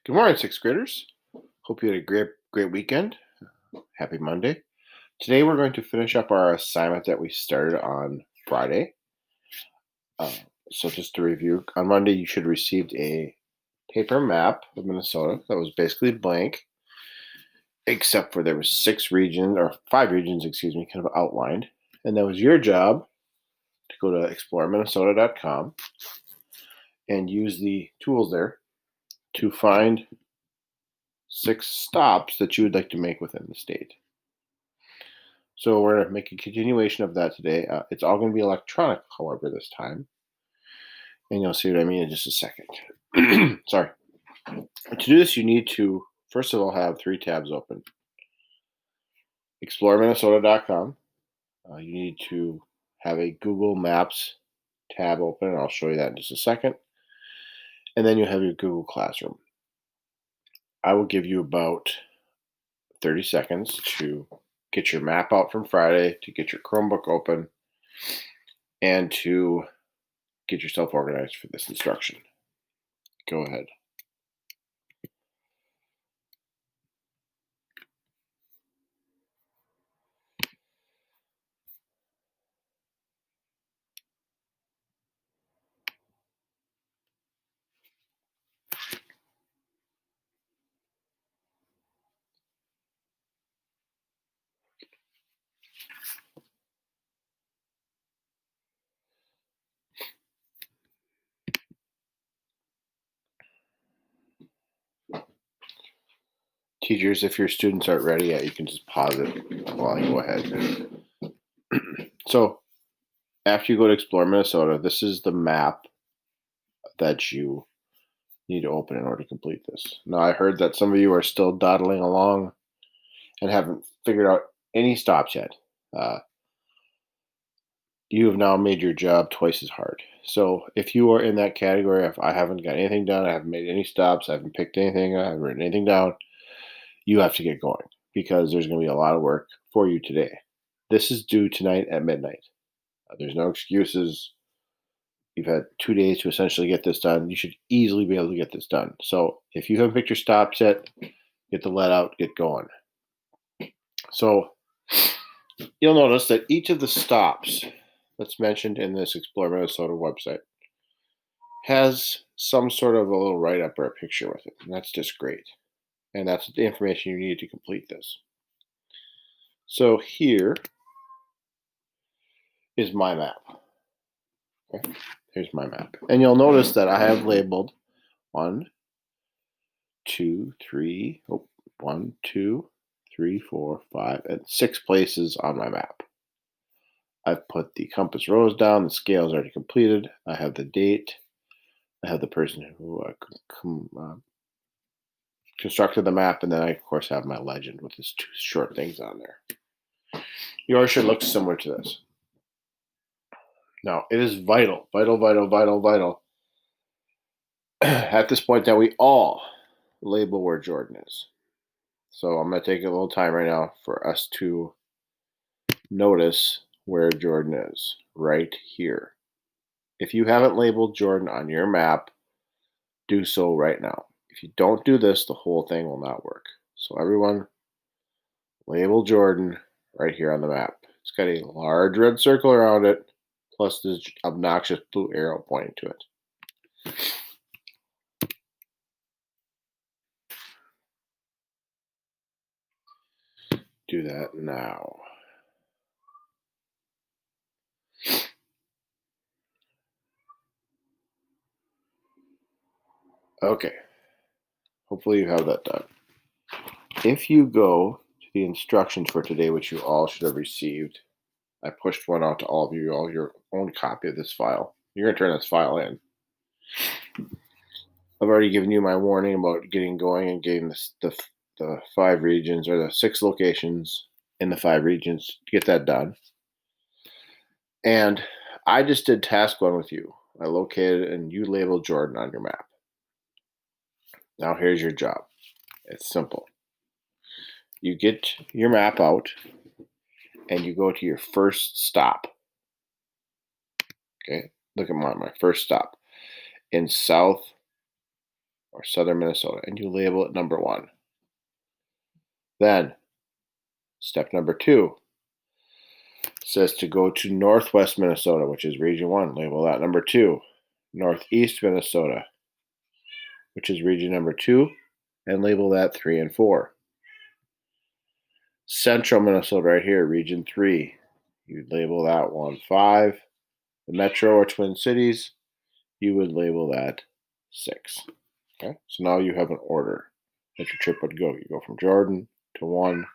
Good morning, sixth graders. Hope you had a great weekend. Happy Monday. Today we're going to finish up our assignment that we started on Friday. Uh, so just to review, on Monday you should have received a paper map of Minnesota that was basically blank, except for there was 5 regions, kind of outlined, and that was your job to go to exploreminnesota.com and use the tools there to find 6 stops that you would like to make within the state. So we're going to make a continuation of that today. It's all going to be electronic, however, this time. And you'll see what I mean in just a second. Sorry. To do this, you need to, first of all, have 3 tabs open. ExploreMinnesota.com. You need to have a Google Maps tab open, and I'll show you that in just a second. And then you have your Google Classroom. I will give you about 30 seconds to get your map out from Friday, to get your Chromebook open, and to get yourself organized for this instruction. Go ahead. Teachers, if your students aren't ready yet, you can just pause it while you go ahead. So, after you go to Explore Minnesota, this is the map that you need to open in order to complete this. Now, I heard that some of you are still dawdling along and haven't figured out any stops yet. You have now made your job twice as hard. So, if you are in that category, if I haven't got anything done, I haven't made any stops, I haven't picked anything, I haven't written anything down, you have to get going because there's going to be a lot of work for you today. This is due tonight at midnight. There's no excuses. You've had 2 days to essentially get this done. You should easily be able to get this done. So if you haven't picked your stops yet, get the let out, get going. So you'll notice that each of the stops that's mentioned in this Explore Minnesota website has some sort of a little write up or a picture with it. And that's just great. And that's the information you need to complete this. So here is my map. Okay, here's my map. And you'll notice that I have labeled 1, 2, 3, 1, 2, 3, 4, 5, and 6 places on my map. I've put the compass rose down, the scale is already completed. I have the date. I have the person who constructed the map, and then I, of course, have my legend with these 2 short things on there. Yours should look similar to this. Now, it is vital at this point that we all label where Jordan is. So I'm going to take a little time right now for us to notice where Jordan is, right here. If you haven't labeled Jordan on your map, do so right now. If you don't do this, the whole thing will not work. So everyone, label Jordan right here on the map. It's got a large red circle around it, plus this obnoxious blue arrow pointing to it. Do that now. Okay. Hopefully you have that done. If you go to the instructions for today, which you all should have received, I pushed one out to all of you, all your own copy of this file. You're going to turn this file in. I've already given you my warning about getting going and getting the 5 regions or the 6 locations in the 5 regions to get that done. And I just did task 1 with you. I located and you labeled Jordan on your map. Now here's your job. It's simple. You get your map out and you go to your first stop. Okay, look at my first stop in south or southern Minnesota, and you label it number 1. Then, step number 2 says to go to northwest Minnesota, which is region 1. Label that number 2. Northeast Minnesota, which is region number 2, and label that 3 and 4. Central Minnesota right here, region 3. You'd label that 1, 5. The metro or Twin Cities, you would label that 6. Okay, so now you have an order that your trip would go. You go from Jordan to 1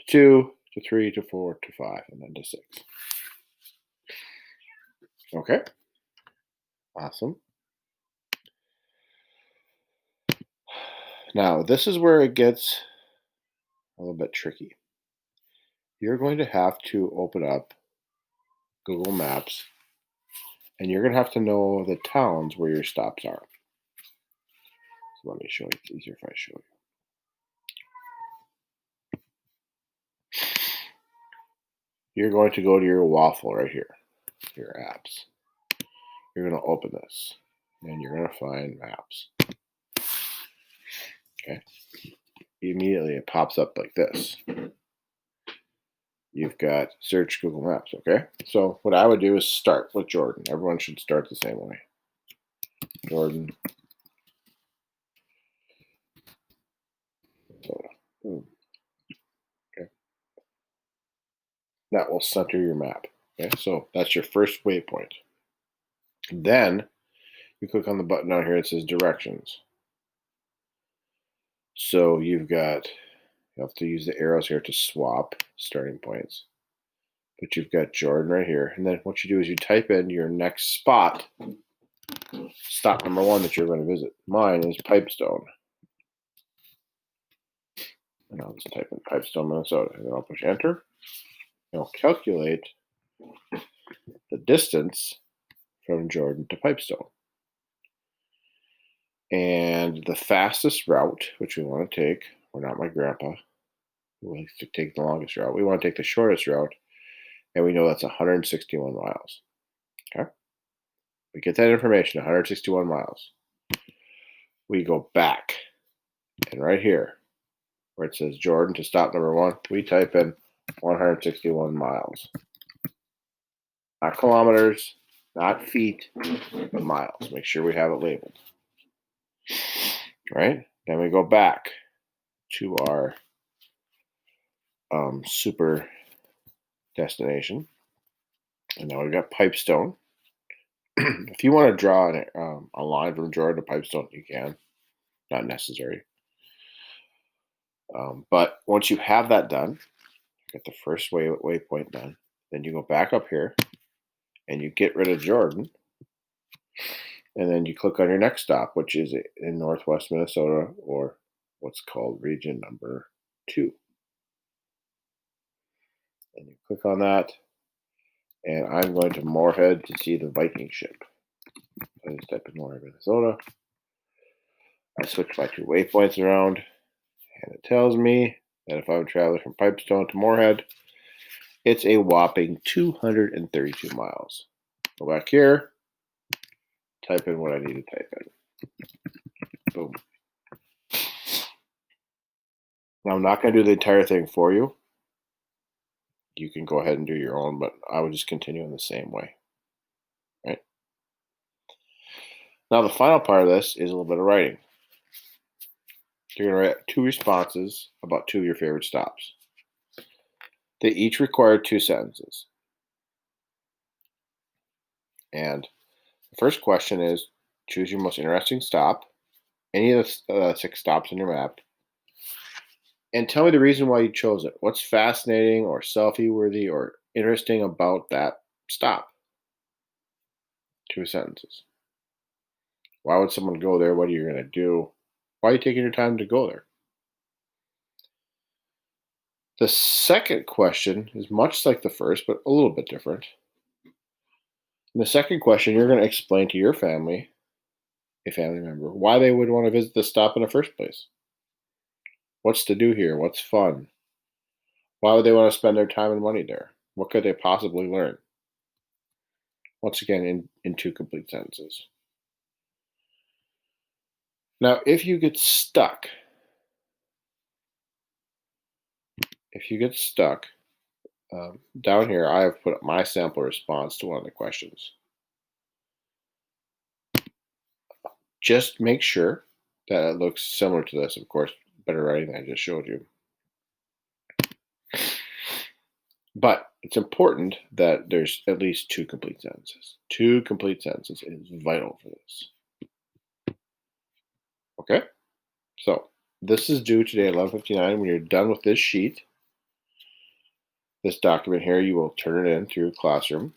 to 2 to 3 to 4 to 5 and then to 6. Okay, awesome. Now, this is where it gets a little bit tricky. You're going to have to open up Google Maps and you're going to have to know the towns where your stops are. So let me show you. It's easier if I show you. You're going to go to your waffle right here, your apps. You're going to open this and you're going to find maps. Okay. Immediately it pops up like this. You've got search Google Maps. Okay. So what I would do is start with Jordan. Everyone should start the same way. Jordan. Okay. That will center your map. Okay. So that's your first waypoint. Then you click on the button down here that says directions. So you have to use the arrows here to swap starting points. But you've got Jordan right here. And then what you do is you type in your next stop number 1 that you're going to visit. Mine is Pipestone. And I'll just type in Pipestone, Minnesota. And then I'll push enter. And I'll calculate the distance from Jordan to Pipestone. And the fastest route, which we want to take, we're not my grandpa, who likes to take the longest route. We want to take the shortest route, and we know that's 161 miles. Okay? We get that information, 161 miles. We go back, and right here, where it says Jordan to stop number 1, we type in 161 miles. Not kilometers, not feet, but miles. Make sure we have it labeled. Right? Then we go back to our super destination. And now we've got Pipestone. If you want to draw a line from Jordan to Pipestone, you can. Not necessary. But once you have that done, get the first waypoint done, then you go back up here and you get rid of Jordan. And then you click on your next stop, which is in northwest Minnesota, or what's called region number 2. And you click on that. And I'm going to Moorhead to see the Viking ship. I just type in Moorhead, Minnesota. I switch my 2 waypoints around, and it tells me that if I'm traveling from Pipestone to Moorhead, it's a whopping 232 miles. Go back here, type in what I need to type in. Boom. Now, I'm not going to do the entire thing for you. You can go ahead and do your own, but I would just continue in the same way. Right? Now, the final part of this is a little bit of writing. You're going to write 2 responses about 2 of your favorite stops. They each require 2 sentences. And the first question is, choose your most interesting stop, any of the 6 stops on your map, and tell me the reason why you chose it. What's fascinating or selfie-worthy or interesting about that stop? 2 sentences. Why would someone go there? What are you going to do? Why are you taking your time to go there? The second question is much like the first, but a little bit different. In the second question, you're going to explain to your family, a family member, why they would want to visit the stop in the first place. What's to do here? What's fun? Why would they want to spend their time and money there? What could they possibly learn? Once again, in 2 complete sentences. Now, if you get stuck, down here, I have put up my sample response to one of the questions. Just make sure that it looks similar to this. Of course, better writing than I just showed you. But it's important that there's at least two complete sentences. Two complete sentences is vital for this. Okay? So this is due today at 11:59. When you're done with this sheet, this document here, you will turn it in through Classroom,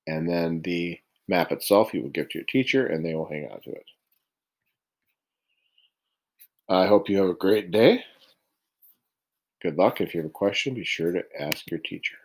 and then the map itself you will give to your teacher, and they will hang on to it. I hope you have a great day. Good luck. If you have a question, be sure to ask your teacher.